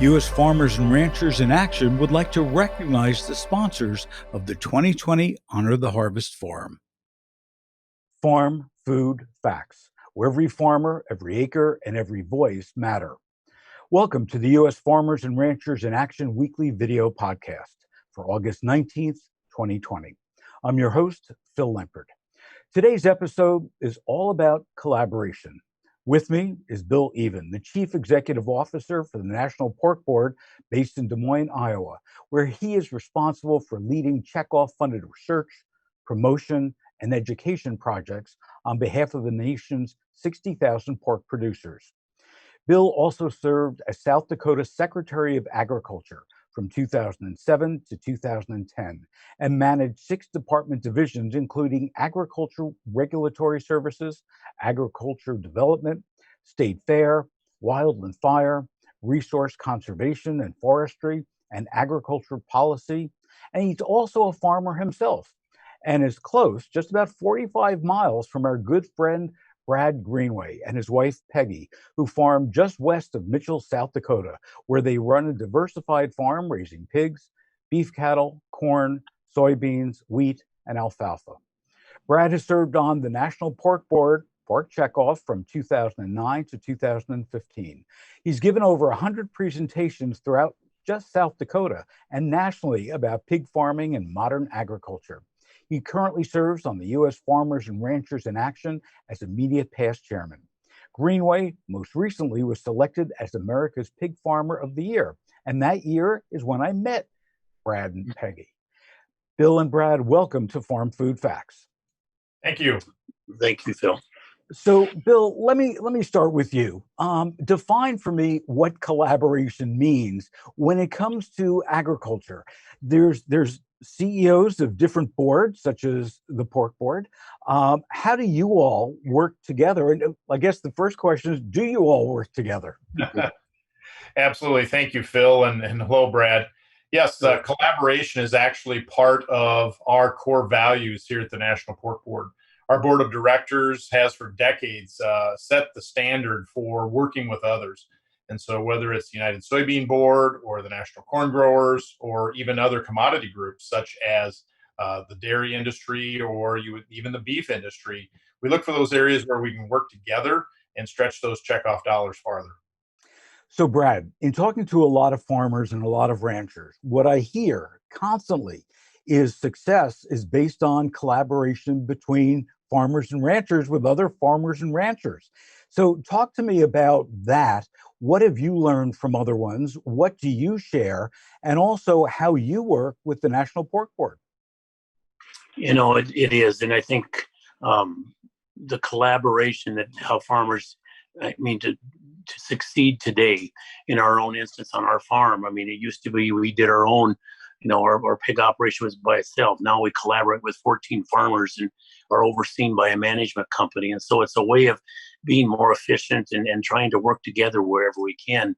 U.S. Farmers and Ranchers in Action would like to recognize the sponsors of the 2020 Honor the Harvest Forum. Farm Food Facts, where every farmer, every acre, and every voice matter. Welcome to the U.S. Farmers and Ranchers in Action weekly video podcast for August 19th, 2020. I'm your host, Phil Lempert. Today's episode is all about collaboration. With me is Bill Even, the Chief Executive Officer for the National Pork Board based in Des Moines, Iowa, where he is responsible for leading checkoff-funded research, promotion, and education projects on behalf of the nation's 60,000 pork producers. Bill also served as South Dakota's Secretary of Agriculture from 2007 to 2010 and managed 6 department divisions, including Agriculture Regulatory Services, Agriculture Development, State Fair, Wildland Fire, Resource Conservation and Forestry, and Agriculture Policy. And he's also a farmer himself and is close, just about 45 miles from our good friend Brad Greenway and his wife Peggy, who farm just west of Mitchell, South Dakota, where they run a diversified farm raising pigs, beef cattle, corn, soybeans, wheat, and alfalfa. Brad has served on the National Pork Board Pork Checkoff from 2009 to 2015. He's given over 100 presentations throughout just South Dakota and nationally about pig farming and modern agriculture. He currently serves on the U.S. Farmers and Ranchers in Action as immediate past chairman. Greenway most recently was selected as America's Pig Farmer of the Year, and that year is when I met Brad and Peggy. Bill and Brad, welcome to Farm Food Facts. Thank you. Thank you, Phil. So, Bill, let me start with you. Define for me what collaboration means when it comes to agriculture. There's CEOs of different boards, such as the Pork Board. How do you all work together? And I guess the first question is, do you all work together? Absolutely. Thank you, Phil, and hello, Brad. Yes, collaboration is actually part of our core values here at the National Pork Board. Our board of directors has for decades set the standard for working with others. And so whether it's the United Soybean Board or the National Corn Growers or even other commodity groups such as the dairy industry or even the beef industry, we look for those areas where we can work together and stretch those checkoff dollars farther. So, Brad, in talking to a lot of farmers and a lot of ranchers, what I hear constantly is success is based on collaboration between farmers and ranchers with other farmers and ranchers. So talk to me about that. What have you learned from other ones? What do you share? And also how you work with the National Pork Board. You know, it is. And I think the collaboration that how farmers, to succeed today in our own instance on our farm. I mean, it used to be we did our own, our pig operation was by itself. Now we collaborate with 14 farmers and are overseen by a management company. And so it's a way of being more efficient and trying to work together wherever we can.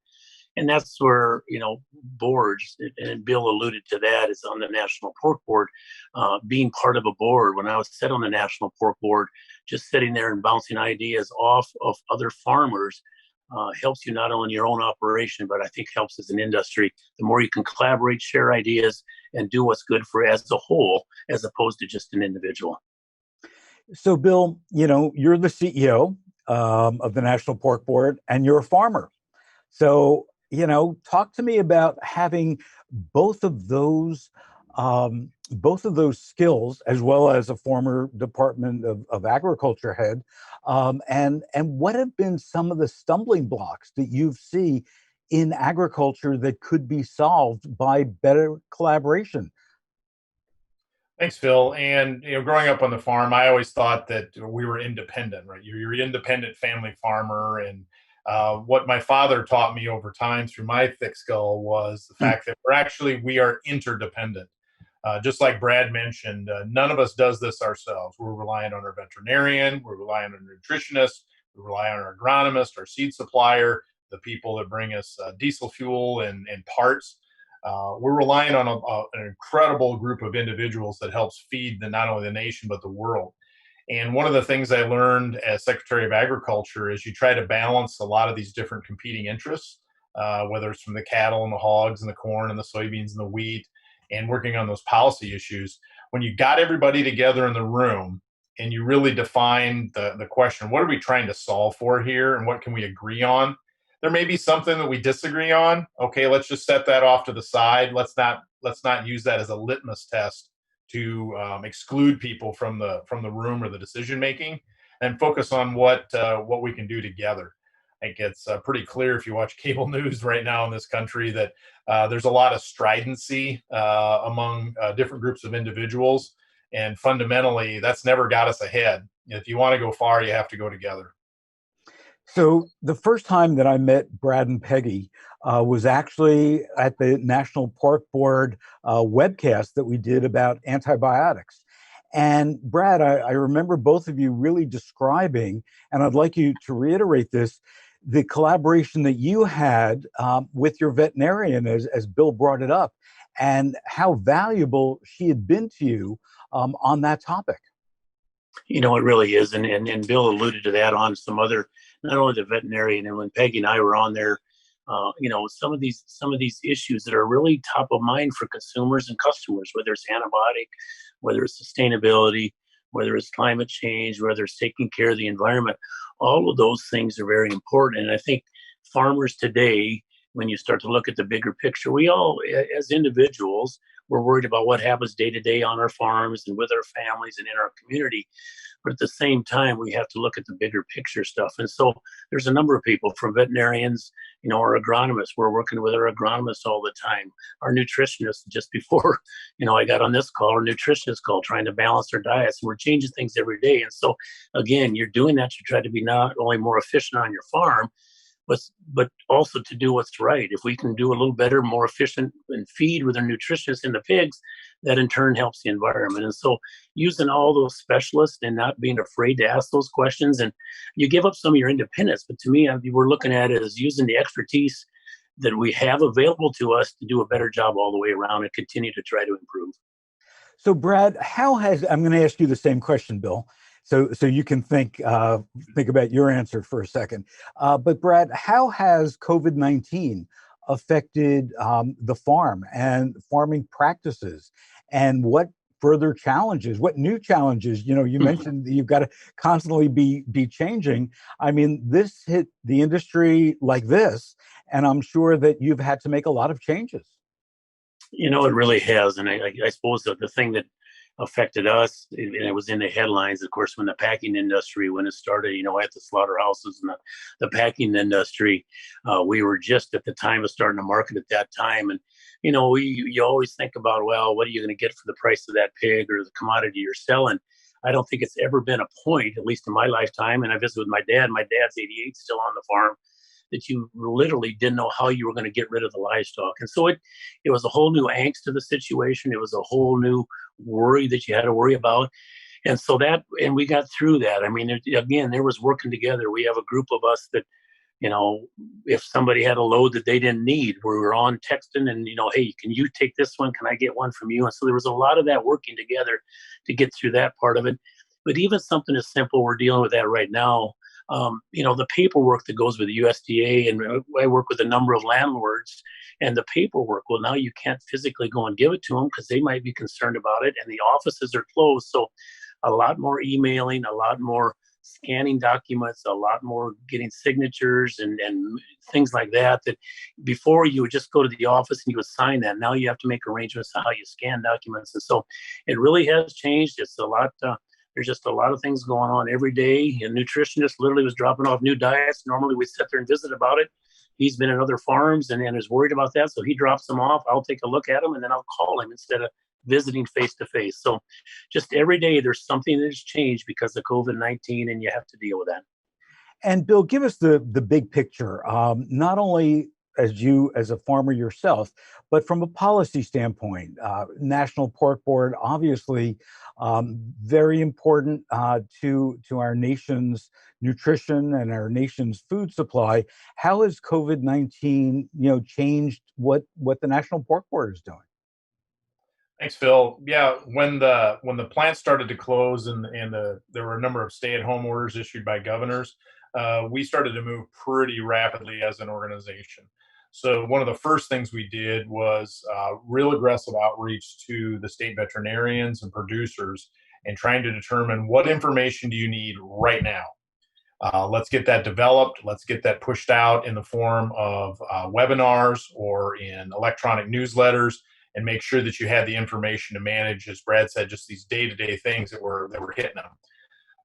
And that's where, boards, and Bill alluded to that, is on the National Pork Board, being part of a board. When I was set on the National Pork Board, just sitting there and bouncing ideas off of other farmers helps you not only in your own operation, but I think helps as an industry. The more you can collaborate, share ideas, and do what's good for as a whole, as opposed to just an individual. So, Bill, you're the CEO of the National Pork Board, and you're a farmer. So, talk to me about having both of those skills, as well as a former Department of Agriculture head, and what have been some of the stumbling blocks that you see in agriculture that could be solved by better collaboration? Thanks, Phil. And growing up on the farm, I always thought that we were independent, right? You're an independent family farmer, and what my father taught me over time through my thick skull was the fact that we are interdependent. Just like Brad mentioned, none of us does this ourselves. We're reliant on our veterinarian, we're reliant on our nutritionist, we rely on our agronomist, our seed supplier, the people that bring us diesel fuel and parts. We're relying on an incredible group of individuals that helps feed not only the nation, but the world. And one of the things I learned as Secretary of Agriculture is you try to balance a lot of these different competing interests whether it's from the cattle and the hogs and the corn and the soybeans and the wheat, and working on those policy issues. When you got everybody together in the room and you really define the question, what are we trying to solve for here and what can we agree on? There may be something that we disagree on. Okay, let's just set that off to the side. Let's not use that as a litmus test to exclude people from the room or the decision making, and focus on what we can do together. I think it's pretty clear if you watch cable news right now in this country that there's a lot of stridency among different groups of individuals, and fundamentally, that's never got us ahead. If you want to go far, you have to go together. So the first time that I met Brad and Peggy was actually at the National Park Board webcast that we did about antibiotics. And Brad, I remember both of you really describing, and I'd like you to reiterate this, the collaboration that you had with your veterinarian, as Bill brought it up, and how valuable she had been to you on that topic. It really is. And Bill alluded to that on some other, not only the veterinarian, and when Peggy and I were on there, some of these issues that are really top of mind for consumers and customers, whether it's antibiotic, whether it's sustainability, whether it's climate change, whether it's taking care of the environment, all of those things are very important. And I think farmers today, when you start to look at the bigger picture, we all, as individuals, we're worried about what happens day to day on our farms and with our families and in our community. But at the same time, we have to look at the bigger picture stuff. And so there's a number of people, from veterinarians, our agronomists. We're working with our agronomists all the time. Our nutritionists, just before, I got on this call, our nutritionist call, trying to balance their diets. And we're changing things every day. And so, again, you're doing that to try to be not only more efficient on your farm, but also to do what's right. If we can do a little better, more efficient and feed with our nutritionists and the pigs, that in turn helps the environment. And so using all those specialists and not being afraid to ask those questions, and you give up some of your independence. But to me, we're looking at it as using the expertise that we have available to us to do a better job all the way around and continue to try to improve. So Brad, I'm going to ask you the same question, Bill. So you can think about your answer for a second. But Brad, how has COVID-19 affected the farm and farming practices, and what further challenges, what new challenges? You mentioned that you've got to constantly be changing. I mean, this hit the industry like this, and I'm sure that you've had to make a lot of changes. It really has. And I suppose that the thing that affected us, and it was in the headlines, of course, when the packing industry, when it started, at the slaughterhouses and the packing industry, we were just at the time of starting to market at that time. And, you always think about, well, what are you going to get for the price of that pig or the commodity you're selling? I don't think it's ever been a point, at least in my lifetime. And I visited with my dad. My dad's 88, still on the farm, that you literally didn't know how you were going to get rid of the livestock. And so it was a whole new angst to the situation. It was a whole new worry that you had to worry about. And so and we got through that. I mean, again, there was working together. We have a group of us that, if somebody had a load that they didn't need, we were on texting and, hey, can you take this one? Can I get one from you? And so there was a lot of that working together to get through that part of it. But even something as simple, we're dealing with that right now. The paperwork that goes with the USDA, and I work with a number of landlords, and the paperwork, well, now you can't physically go and give it to them because they might be concerned about it, and the offices are closed. So a lot more emailing, a lot more scanning documents, a lot more getting signatures and things like that before you would just go to the office and you would sign that. Now you have to make arrangements on how you scan documents. And so it really has changed. It's a lot. There's just a lot of things going on every day. A nutritionist literally was dropping off new diets. Normally we sit there and visit about it. He's been at other farms and is worried about that. So he drops them off. I'll take a look at them and then I'll call him instead of visiting face to face. So just every day there's something that's changed because of COVID-19, and you have to deal with that. And Bill, give us the big picture, not only as a farmer yourself, but from a policy standpoint. National Pork Board, obviously, very important to our nation's nutrition and our nation's food supply. How has COVID-19, changed what the National Pork Board is doing? Thanks, Phil. Yeah, when the plants started to close and there were a number of stay-at-home orders issued by governors, we started to move pretty rapidly as an organization. So one of the first things we did was real aggressive outreach to the state veterinarians and producers and trying to determine what information do you need right now. Let's get that developed. Let's get that pushed out in the form of webinars or in electronic newsletters, and make sure that you had the information to manage, as Brad said, just these day-to-day things that were hitting them.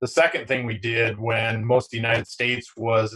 The second thing we did when most of the United States was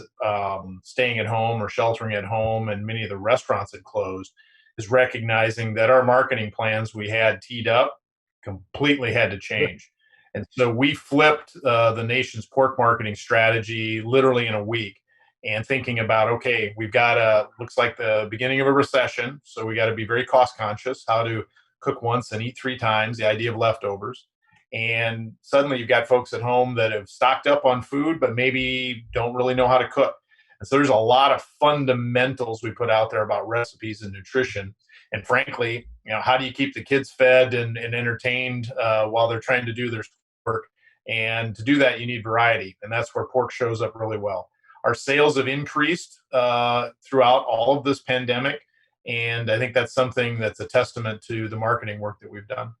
staying at home or sheltering at home and many of the restaurants had closed is recognizing that our marketing plans we had teed up completely had to change. And so we flipped the nation's pork marketing strategy literally in a week, and thinking about, okay, we've got looks like the beginning of a recession. So we got to be very cost conscious, how to cook once and eat three times, the idea of leftovers. And suddenly you've got folks at home that have stocked up on food, but maybe don't really know how to cook. And so there's a lot of fundamentals we put out there about recipes and nutrition. And frankly, how do you keep the kids fed and entertained while they're trying to do their work? And to do that, you need variety. And that's where pork shows up really well. Our sales have increased throughout all of this pandemic. And I think that's something that's a testament to the marketing work that we've done.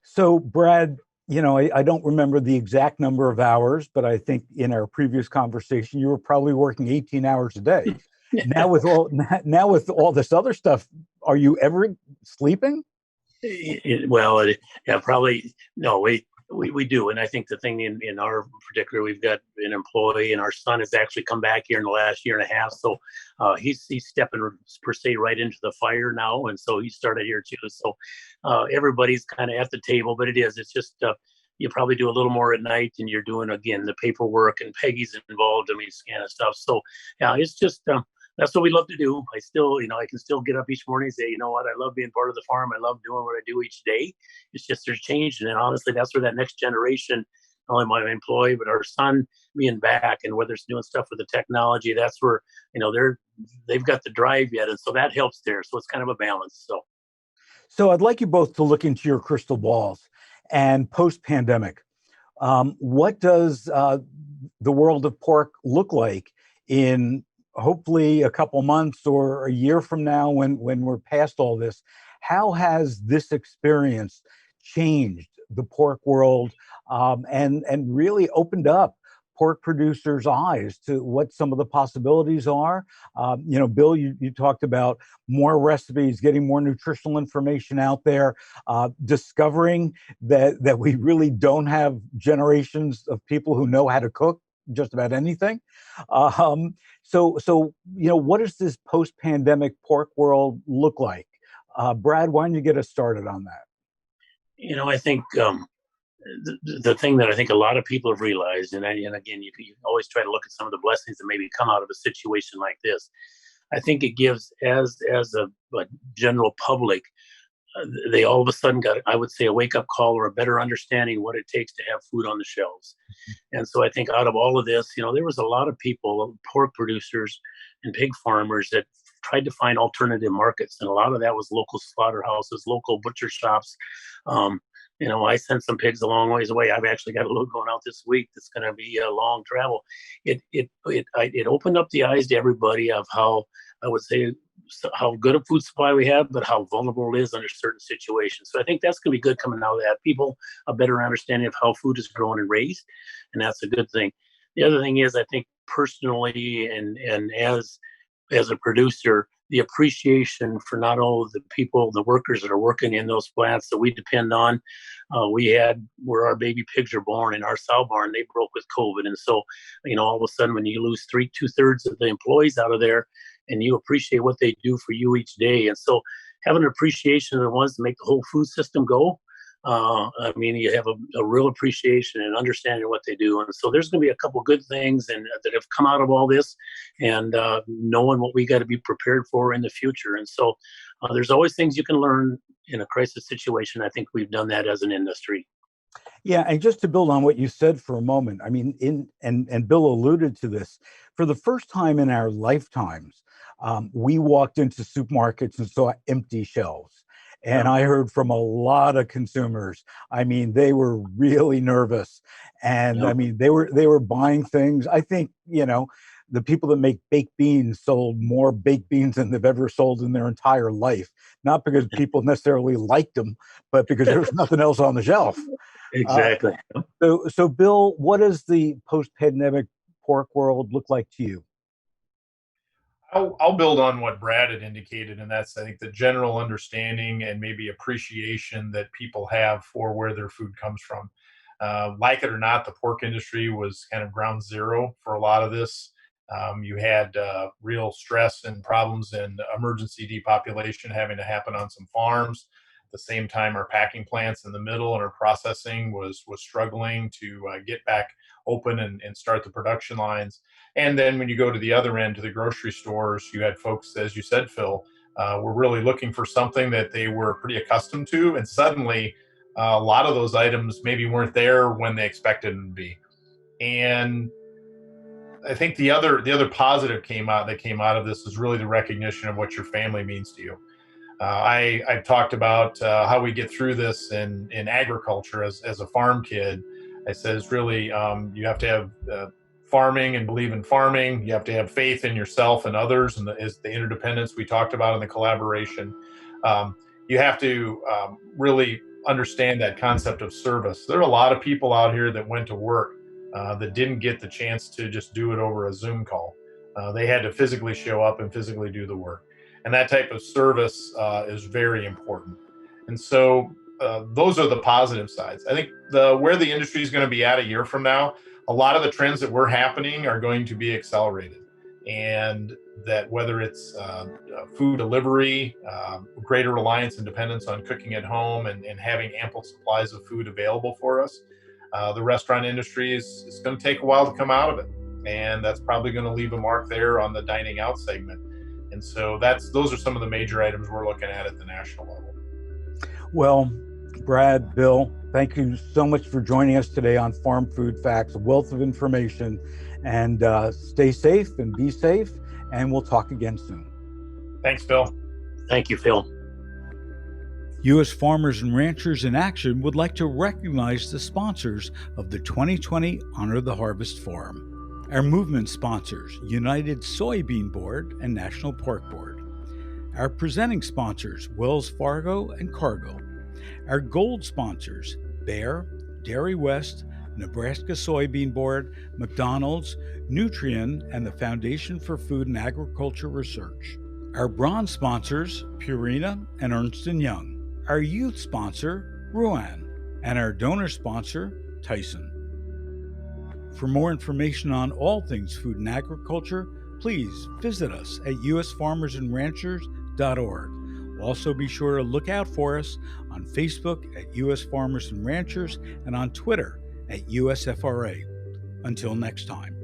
So, Brad, I don't remember the exact number of hours, but I think in our previous conversation, you were probably working 18 hours a day. Now with all this other stuff, are you ever sleeping? Probably no. We do, and I think the thing in our particular, we've got an employee, and our son has actually come back here in the last year and a half. So he's stepping per se right into the fire now, and so he started here too. So everybody's kind of at the table, but it's just you probably do a little more at night, and you're doing again the paperwork, and Peggy's involved. I mean, scanning stuff. So yeah, it's just. That's what we love to do. I still, I can still get up each morning and say, you know what, I love being part of the farm. I love doing what I do each day. It's just there's change. And honestly, that's where that next generation, not only my employee, but our son being back, and whether it's doing stuff with the technology, that's where, they've got the drive yet. And so that helps there. So it's kind of a balance. So I'd like you both to look into your crystal balls and post-pandemic. What does the world of pork look like in hopefully a couple months or a year from now when we're past all this? How has this experience changed the pork world and really opened up pork producers' eyes to what some of the possibilities are? Bill, you talked about more recipes, getting more nutritional information out there, discovering that we really don't have generations of people who know how to cook just about anything. So what does this post-pandemic pork world look like? Brad, why don't you get us started on that? I think the thing that I think a lot of people have realized, and again, you always try to look at some of the blessings that maybe come out of a situation like this. I think it gives, as a general public, they all of a sudden got, I would say, a wake-up call or a better understanding what it takes to have food on the shelves. And so I think out of all of this, there was a lot of people, pork producers and pig farmers, that tried to find alternative markets. And a lot of that was local slaughterhouses, local butcher shops. I sent some pigs a long ways away. I've actually got a load going out this week that's going to be a long travel. It opened up the eyes to everybody of how, I would say, how good a food supply we have, but how vulnerable it is under certain situations. So I think that's going to be good coming out of that. People a better understanding of how food is grown and raised, and that's a good thing. The other thing is, I think personally, and as a producer, the appreciation for not only the people, the workers that are working in those plants that we depend on. Where our baby pigs are born in our sow barn, they broke with COVID. And so, all of a sudden when you lose 2/3 of the employees out of there, and you appreciate what they do for you each day. And so having an appreciation of the ones that make the whole food system go, you have a real appreciation and understanding of what they do. And so there's going to be a couple good things that have come out of all this, and knowing what we got to be prepared for in the future. And so there's always things you can learn in a crisis situation. I think we've done that as an industry. Yeah, and just to build on what you said for a moment, and Bill alluded to this, for the first time in our lifetimes, we walked into supermarkets and saw empty shelves. And I heard from a lot of consumers, they were really nervous. And they were buying things. I think, the people that make baked beans sold more baked beans than they've ever sold in their entire life. Not because people necessarily liked them, but because there was nothing else on the shelf. Exactly. So Bill, what does the post-pandemic pork world look like to you? I'll build on what Brad had indicated, and that's, I think, the general understanding and maybe appreciation that people have for where their food comes from. Like it or not, the pork industry was kind of ground zero for a lot of this. You had real stress and problems and emergency depopulation having to happen on some farms. At the same time, our packing plants in the middle and our processing was struggling to get back open and start the production lines. And then when you go to the other end, to the grocery stores, you had folks, as you said, Phil, were really looking for something that they were pretty accustomed to, and suddenly a lot of those items maybe weren't there when they expected them to be. And I think the other positive that came out of this is really the recognition of what your family means to you. I've talked about how we get through this in agriculture as a farm kid. I said it's really you have to have farming and believe in farming. You have to have faith in yourself and others, and the interdependence we talked about and the collaboration. You have to really understand that concept of service. There are a lot of people out here that went to work that didn't get the chance to just do it over a Zoom call. They had to physically show up and physically do the work. And that type of service is very important. And so those are the positive sides. I think where the industry is going to be at a year from now, a lot of the trends that were happening are going to be accelerated. And that whether it's food delivery, greater reliance and dependence on cooking at home and having ample supplies of food available for us, the restaurant industry is going to take a while to come out of it. And that's probably going to leave a mark there on the dining out segment. And so those are some of the major items we're looking at the national level. Well, Brad, Bill, thank you so much for joining us today on Farm Food Facts, a wealth of information. And stay safe and be safe, and we'll talk again soon. Thanks, Phil. Thank you, Phil. U.S. Farmers and Ranchers in Action would like to recognize the sponsors of the 2020 Honor the Harvest Forum. Our movement sponsors, United Soybean Board and National Pork Board. Our presenting sponsors, Wells Fargo and Cargill. Our gold sponsors, Bayer, Dairy West, Nebraska Soybean Board, McDonald's, Nutrien, and the Foundation for Food and Agriculture Research. Our bronze sponsors, Purina and Ernst & Young. Our youth sponsor, Ruan. And our donor sponsor, Tyson. For more information on all things food and agriculture, please visit us at usfarmersandranchers.org. Also be sure to look out for us on Facebook at U.S. Farmers and Ranchers and on Twitter at USFRA. Until next time.